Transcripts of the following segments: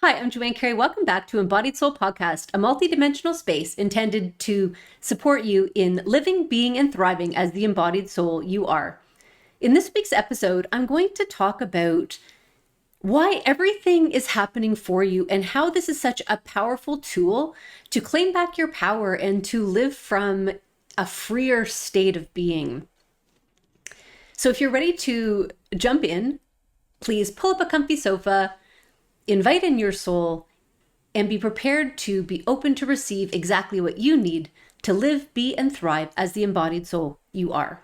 Hi, I'm Joanne Cary. Welcome back to Embodied Soul Podcast, a multidimensional space intended to support you in living, being, and thriving as the embodied soul you are. In this week's episode, I'm going to talk about why everything is happening for you and how this is such a powerful tool to claim back your power and to live from a freer state of being. So if you're ready to jump in, please pull up a comfy sofa, invite in your soul, and be prepared to be open to receive exactly what you need to live, be, and thrive as the embodied soul you are.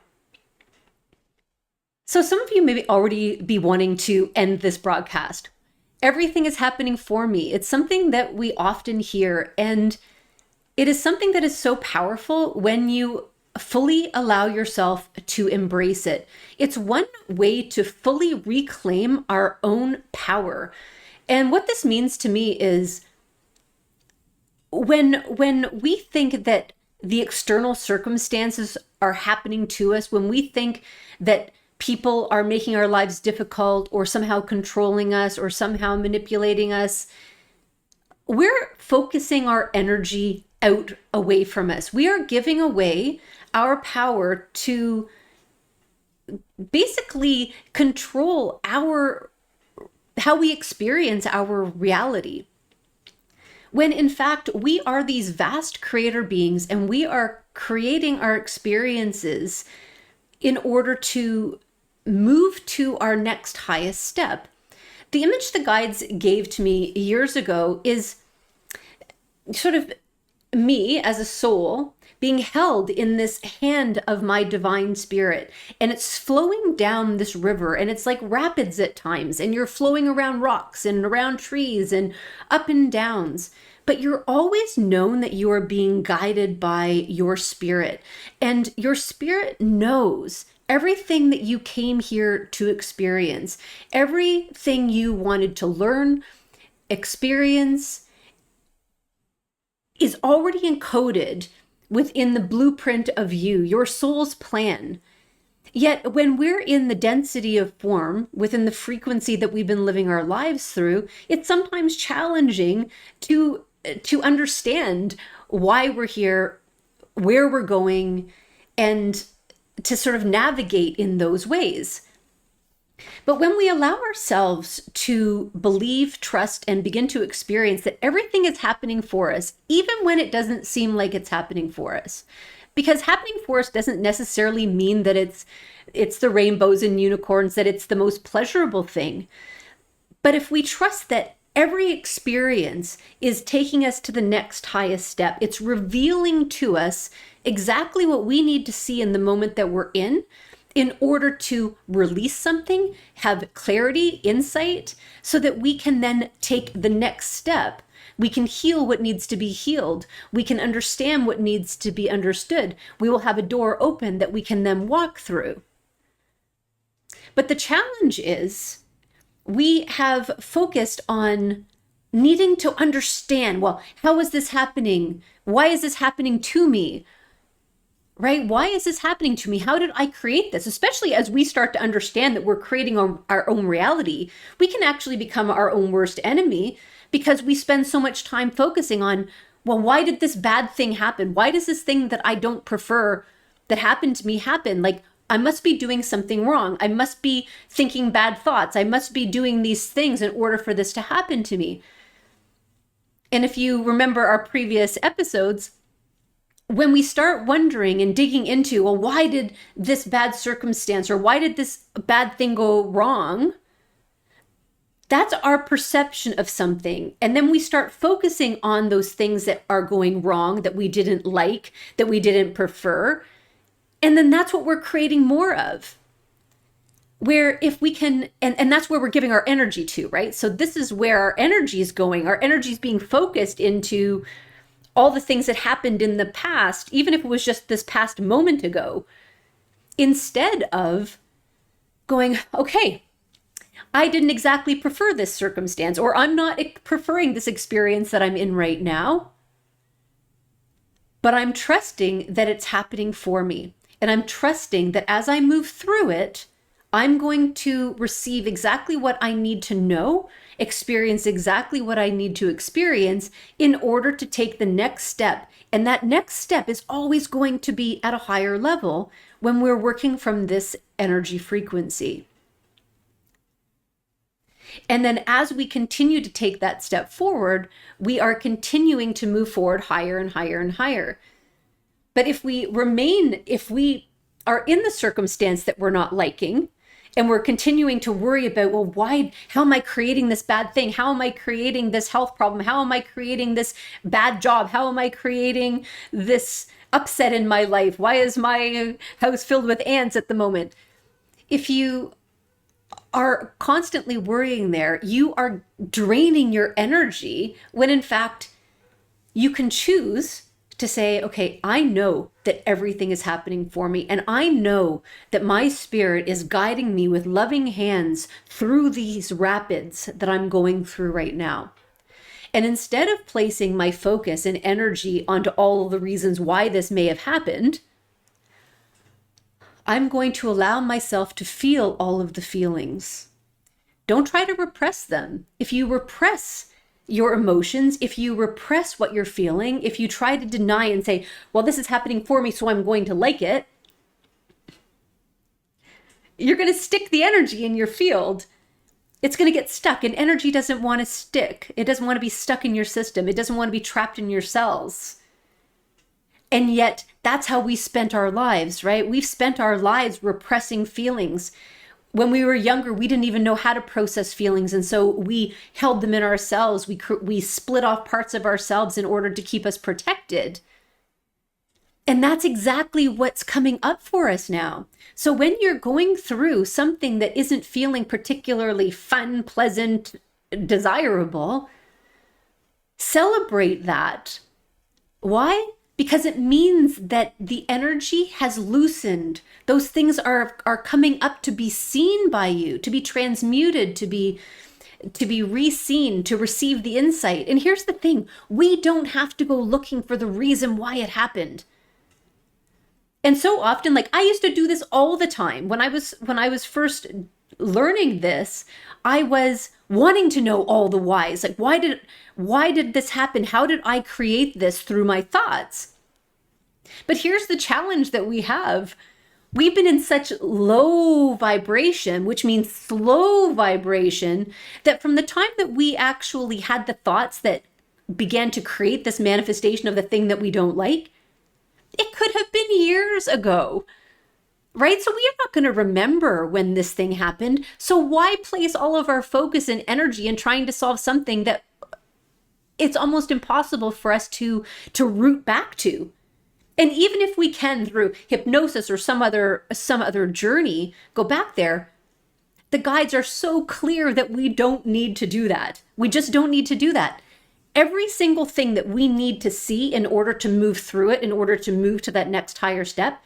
So some of you may already be wanting to end this broadcast. Everything is happening for me. It's something that we often hear, and it is something that is so powerful when you fully allow yourself to embrace it. It's one way to fully reclaim our own power. And what this means to me is when we think that the external circumstances are happening to us, when we think that people are making our lives difficult or somehow controlling us or somehow manipulating us, we're focusing our energy out away from us. We are giving away our power to basically control how we experience our reality. When in fact, we are these vast creator beings and we are creating our experiences in order to move to our next highest step. The image the guides gave to me years ago is sort of me as a soul being held in this hand of my divine spirit, and it's flowing down this river, and it's like rapids at times, and you're flowing around rocks and around trees and up and downs, but you're always known that you are being guided by your spirit, and your spirit knows everything that you came here to experience, everything you wanted to learn, experience, is already encoded within the blueprint of you, your soul's plan. Yet when we're in the density of form, within the frequency that we've been living our lives through, it's sometimes challenging to understand why we're here, where we're going, and to sort of navigate in those ways. But when we allow ourselves to believe, trust, and begin to experience that everything is happening for us, even when it doesn't seem like it's happening for us, because happening for us doesn't necessarily mean that it's the rainbows and unicorns, that it's the most pleasurable thing. But if we trust that every experience is taking us to the next highest step, it's revealing to us exactly what we need to see in the moment that we're in order to release something, have clarity, insight, so that we can then take the next step. We can heal what needs to be healed. We can understand what needs to be understood. We will have a door open that we can then walk through. But the challenge is we have focused on needing to understand, well, how is this happening? Why is this happening to me? Right? Why is this happening to me? How did I create this? Especially as we start to understand that we're creating our own reality, we can actually become our own worst enemy because we spend so much time focusing on, well, why did this bad thing happen? Why does this thing that I don't prefer that happened to me happen? Like, I must be doing something wrong. I must be thinking bad thoughts. I must be doing these things in order for this to happen to me. And if you remember our previous episodes, when we start wondering and digging into, well, why did this bad circumstance or why did this bad thing go wrong? That's our perception of something. And then we start focusing on those things that are going wrong, that we didn't like, that we didn't prefer. And then that's what we're creating more of. Where if we can, and that's where we're giving our energy to, right? So this is where our energy is going. Our energy is being focused into all the things that happened in the past, even if it was just this past moment ago, instead of going, okay, I didn't exactly prefer this circumstance, or I'm not preferring this experience that I'm in right now, but I'm trusting that it's happening for me. And I'm trusting that as I move through it, I'm going to receive exactly what I need to know experience exactly what I need to experience in order to take the next step. And that next step is always going to be at a higher level when we're working from this energy frequency. And then as we continue to take that step forward, we are continuing to move forward higher and higher and higher. But if we are in the circumstance that we're not liking, and we're continuing to worry about, well, how am I creating this bad thing? How am I creating this health problem? How am I creating this bad job? How am I creating this upset in my life? Why is my house filled with ants at the moment? If you are constantly worrying there, you are draining your energy when in fact you can choose to say, okay, I know that everything is happening for me, and I know that my spirit is guiding me with loving hands through these rapids that I'm going through right now. And instead of placing my focus and energy onto all of the reasons why this may have happened, I'm going to allow myself to feel all of the feelings. Don't try to repress them. If you repress your emotions, if you repress what you're feeling, if you try to deny and say, well, this is happening for me, so I'm going to like it, you're going to stick the energy in your field. It's going to get stuck, and energy doesn't want to stick. It doesn't want to be stuck in your system. It doesn't want to be trapped in your cells. And yet that's how we spent our lives, right? We've spent our lives repressing feelings. When we were younger, we didn't even know how to process feelings. And so we held them in ourselves. We split off parts of ourselves in order to keep us protected. And that's exactly what's coming up for us now. So when you're going through something that isn't feeling particularly fun, pleasant, desirable, celebrate that. Why? Because it means that the energy has loosened. Those things are coming up to be seen by you, to be transmuted, to be re-seen, to receive the insight. And here's the thing, we don't have to go looking for the reason why it happened. And so often, like I used to do this all the time. When I was first learning this, I was wanting to know all the whys. Like, why did this happen? How did I create this through my thoughts? But here's the challenge that we have. We've been in such low vibration, which means slow vibration, that from the time that we actually had the thoughts that began to create this manifestation of the thing that we don't like, it could have been years ago, right? So we are not going to remember when this thing happened. So why place all of our focus and energy in trying to solve something that it's almost impossible for us to root back to? And even if we can, through hypnosis or some other journey, go back there, the guides are so clear that we don't need to do that. We just don't need to do that. Every single thing that we need to see in order to move through it, in order to move to that next higher step,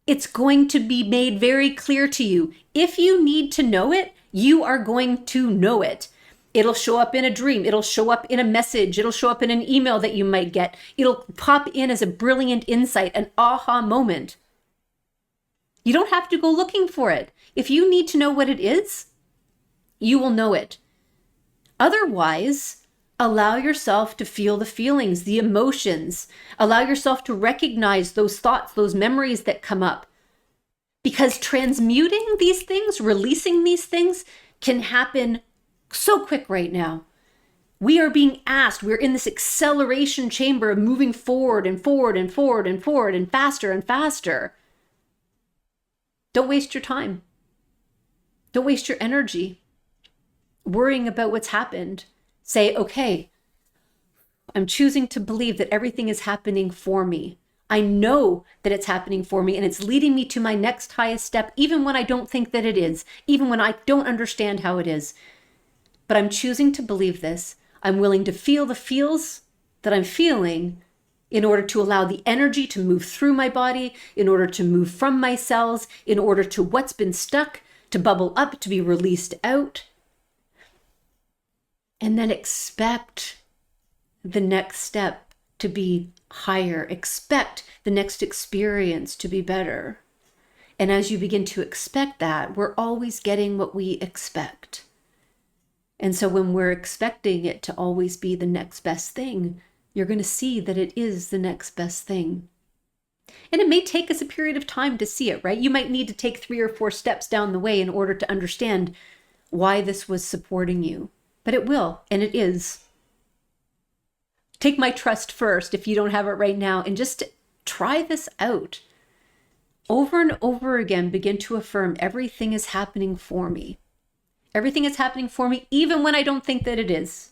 it's going to be made very clear to you. If you need to know it, you are going to know it. It'll show up in a dream. It'll show up in a message. It'll show up in an email that you might get. It'll pop in as a brilliant insight, an aha moment. You don't have to go looking for it. If you need to know what it is, you will know it. Otherwise, allow yourself to feel the feelings, the emotions. Allow yourself to recognize those thoughts, those memories that come up. Because transmuting these things, releasing these things, can happen so quick right now. We are being asked, we're in this acceleration chamber of moving forward and forward and forward and forward and faster and faster. Don't waste your time. Don't waste your energy worrying about what's happened. Say, okay, I'm choosing to believe that everything is happening for me. I know that it's happening for me, and it's leading me to my next highest step, even when I don't think that it is, even when I don't understand how it is. But I'm choosing to believe this. I'm willing to feel the feels that I'm feeling in order to allow the energy to move through my body, in order to move from my cells, in order to what's been stuck to bubble up, to be released out. And then expect the next step to be higher. Expect the next experience to be better. And as you begin to expect that, we're always getting what we expect. And so when we're expecting it to always be the next best thing, you're going to see that it is the next best thing. And it may take us a period of time to see it, right? You might need to take 3 or 4 steps down the way in order to understand why this was supporting you. But it will, and it is. Take my trust first if you don't have it right now, and just try this out. Over and over again, begin to affirm everything is happening for me. Everything is happening for me, even when I don't think that it is.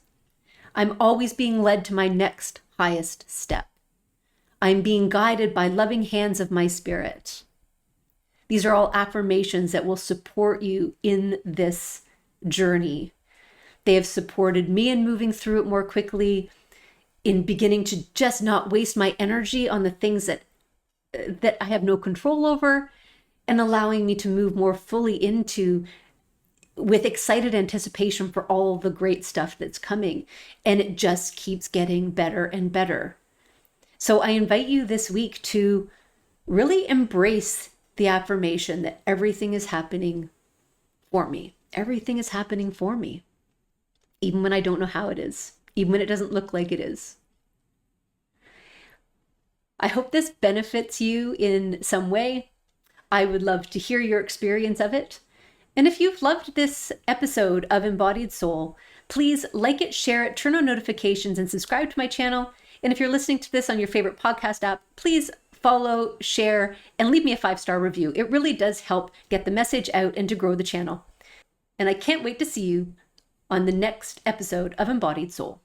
I'm always being led to my next highest step. I'm being guided by loving hands of my spirit. These are all affirmations that will support you in this journey. They have supported me in moving through it more quickly, in beginning to just not waste my energy on the things that I have no control over, and allowing me to move more fully into with excited anticipation for all the great stuff that's coming. And it just keeps getting better and better. So I invite you this week to really embrace the affirmation that everything is happening for me. Everything is happening for me, even when I don't know how it is, even when it doesn't look like it is. I hope this benefits you in some way. I would love to hear your experience of it. And if you've loved this episode of Embodied Soul, please like it, share it, turn on notifications, and subscribe to my channel. And if you're listening to this on your favorite podcast app, please follow, share, and leave me a 5-star review. It really does help get the message out and to grow the channel. And I can't wait to see you on the next episode of Embodied Soul.